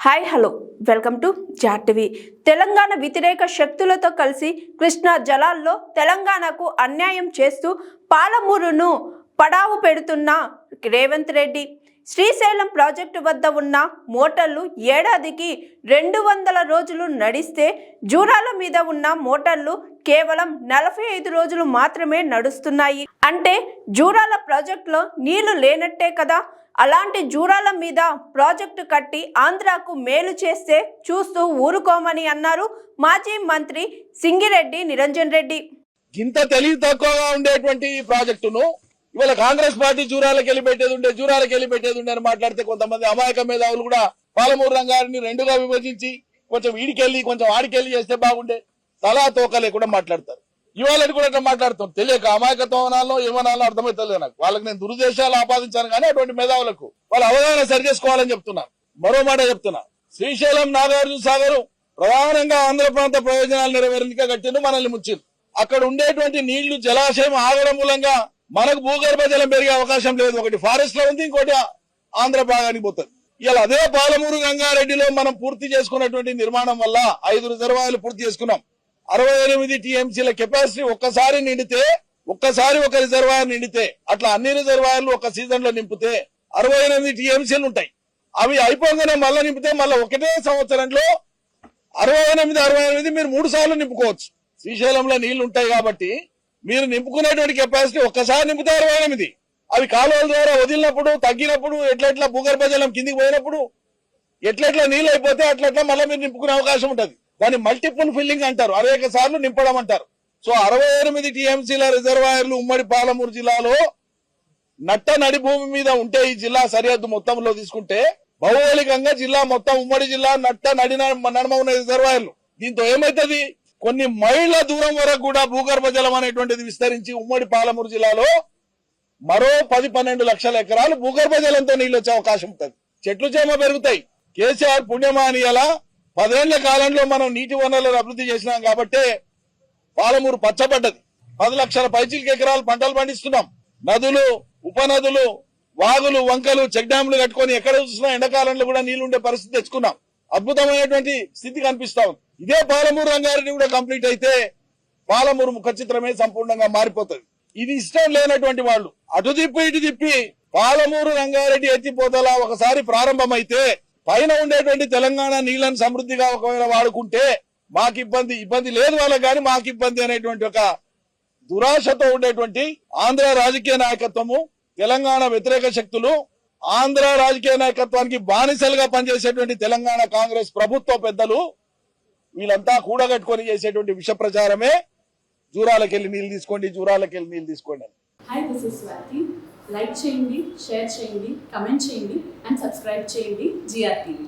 Hi hello welcome to జాటివి. తెలంగాణ వ్యతిరేక శక్తులతో కలిసి కృష్ణా జలాల్లో తెలంగాణకు అన్యాయం చేస్తూ పాలమూరును పడావు పెడుతున్న రేవంత్ రెడ్డి శ్రీశైలం ప్రాజెక్టు వద్ద ఉన్న మోటార్లు ఏడాదికి 200 రోజులు నడిస్తే జూరాల మీద ఉన్న మోటార్లు కేవలం 45 రోజులు మాత్రమే నడుస్తున్నాయి. అంటే జూరాల ప్రాజెక్టులో నీళ్లు లేనట్టే కదా. అలాంటి జూరాల మీద ప్రాజెక్టు కట్టి ఆంధ్రాకు మేలు చేస్తే చూస్తూ ఊరుకోమని అన్నారు మాజీ మంత్రి సింగిరెడ్డి నిరంజన్ రెడ్డి. ఇంత తెలివి తక్కువగా ఉండేటువంటి ఈ ప్రాజెక్టును ఇవాళ కాంగ్రెస్ పార్టీ జూరాలకు వెళ్ళి పెట్టేది ఉండే అని మాట్లాడితే కొంతమంది అమాయక మేధావులు కూడా పాలమూరు రంగాన్ని రెండుగా విభజించి కొంచెం వీడికెళ్ళి కొంచెం ఆడికెళ్ళి చేస్తే బాగుండే తలా తోక లేకుండా మాట్లాడతారు. ఇవాళ కూడా అట్లా మాట్లాడుతాం. తెలియక అమాయకత్వం అనాలో ఏమనాలో అర్థమైతే నాకు. వాళ్ళకి నేను దురుద్దేశాలు ఆపాదించాను కానీ అటువంటి మేధావులకు వాళ్ళ అవగాహన సరి చేసుకోవాలని చెప్తున్నారు. మరో మాట చెప్తున్నా, శ్రీశైలం నాగార్జున సాగర్ ప్రధానంగా ఆంధ్ర ప్రాంత ప్రయోజనాలు నెరవేరేందుకే కట్టిండు, మనల్ని ముంచింది. అక్కడ ఉండేటువంటి నీళ్లు జలాశయం ఆగడం మూలంగా మనకు భూగర్భ జలం పెరిగే అవకాశం లేదు. ఒకటి ఫారెస్ట్ లో ఉంది, ఇంకోటి ఆంధ్ర భాగానికి పోతుంది. ఇలా అదే పాలమూరు రంగారెడ్డిలో మనం పూర్తి చేసుకున్నటువంటి నిర్మాణం వల్ల 5 రిజర్వాయర్లు పూర్తి చేసుకున్నాం. 68 టీఎంసీల కెపాసిటీ ఒక్కసారి ఒక రిజర్వాయర్ నిండితే అట్లా అన్ని రిజర్వాయర్లు ఒక సీజన్ లో నింపితే 68 టీఎంసీలు ఉంటాయి. అవి అయిపోగానే మళ్ళా నింపితే మళ్ళీ ఒకటే సంవత్సరంలో 68 మీరు 3 సార్లు నింపుకోవచ్చు. శ్రీశైలంలో నీళ్లు ఉంటాయి కాబట్టి మీరు నింపుకునేటువంటి కెపాసిటీ ఒక్కసారి నింపితే 68. అవి కాలువల ద్వారా వదిలినప్పుడు తగ్గినప్పుడు ఎట్లెట్లా భూగర్భ జలం కిందికి పోయినప్పుడు ఎట్లెట్లా నీళ్ళు అయిపోతే అట్లట్లా మళ్ళీ మీరు నింపుకునే అవకాశం ఉంటుంది. దాన్ని మల్టిపుల్ ఫిల్లింగ్ అంటారు, 60 సార్లు నింపడం అంటారు. సో 68 టీఎంసీల రిజర్వాయర్లు ఉమ్మడి పాలమూరు జిల్లాలో నట్ట నడి భూమి మీద ఉంటే, ఈ జిల్లా సరిహద్దు మొత్తంలో తీసుకుంటే భౌగోళికంగా జిల్లా మొత్తం ఉమ్మడి జిల్లా నట్ట నడుమ ఉన్న రిజర్వాయర్లు. దీంతో ఏమైతుంది, కొన్ని మైళ్ల దూరం వరకు కూడా భూగర్భ జలం అనేటువంటిది విస్తరించి ఉమ్మడి పాలమూరు జిల్లాలో మరో 10-12 లక్షల ఎకరాలు భూగర్భ జలంతో నీళ్ళు వచ్చే అవకాశం ఉంటుంది. చెట్లు చేమ పెరుగుతాయి. కేసీఆర్ పుణ్యమాని అలా 10 ఏళ్ల కాలంలో మనం నీటి వనరులను అభివృద్ధి చేసినాం కాబట్టి పాలమూరు పచ్చబడ్డది. 10 లక్షల పైచిలకు ఎకరాలు పంటలు పండిస్తున్నాం. నదులు, ఉపనదులు, వాగులు, వంకలు, చెక్ డ్యాంలు కట్టుకొని ఎక్కడ చూసినా ఎండాకాలంలో కూడా నీళ్లు ఉండే పరిస్థితి తెచ్చుకున్నాం. అద్భుతమైనటువంటి స్థితి కనిపిస్తా ఉంది. ఇదే పాలమూరు రంగారెడ్డి కూడా కంప్లీట్ అయితే పాలమూరు ముఖ చిత్రమే సంపూర్ణంగా మారిపోతుంది. ఇది ఇష్టం లేనటువంటి వాళ్ళు అటు తిప్పి ఇటు తిప్పి పాలమూరు రంగారెడ్డి ఎత్తిపోతల ఒకసారి ప్రారంభమైతే పైన ఉండేటువంటి తెలంగాణ నీళ్లను సమృద్ధిగా ఒకవేళ వాడుకుంటే మాకు ఇబ్బంది లేదు వాళ్ళకి, కానీ మాకు ఇబ్బంది అనేటువంటి ఒక దురాశతో ఉండేటువంటి ఆంధ్ర రాజకీయ నాయకత్వము, తెలంగాణ వ్యతిరేక శక్తులు, ఆంధ్ర రాజకీయ నాయకత్వానికి బానిసలుగా పనిచేసేటువంటి తెలంగాణ కాంగ్రెస్ ప్రభుత్వ పెద్దలు వీళ్ళంతా కూడగట్టుకొని చేసేటువంటి విష ప్రచారమే జూరాలకెళ్ళి నీళ్లు తీసుకోండి. Hi, this is Swathi. Like చేయండి, షేర్ చేయండి, కమెంట్ చేయండి అండ్ సబ్స్క్రైబ్ చేయండి GRTV.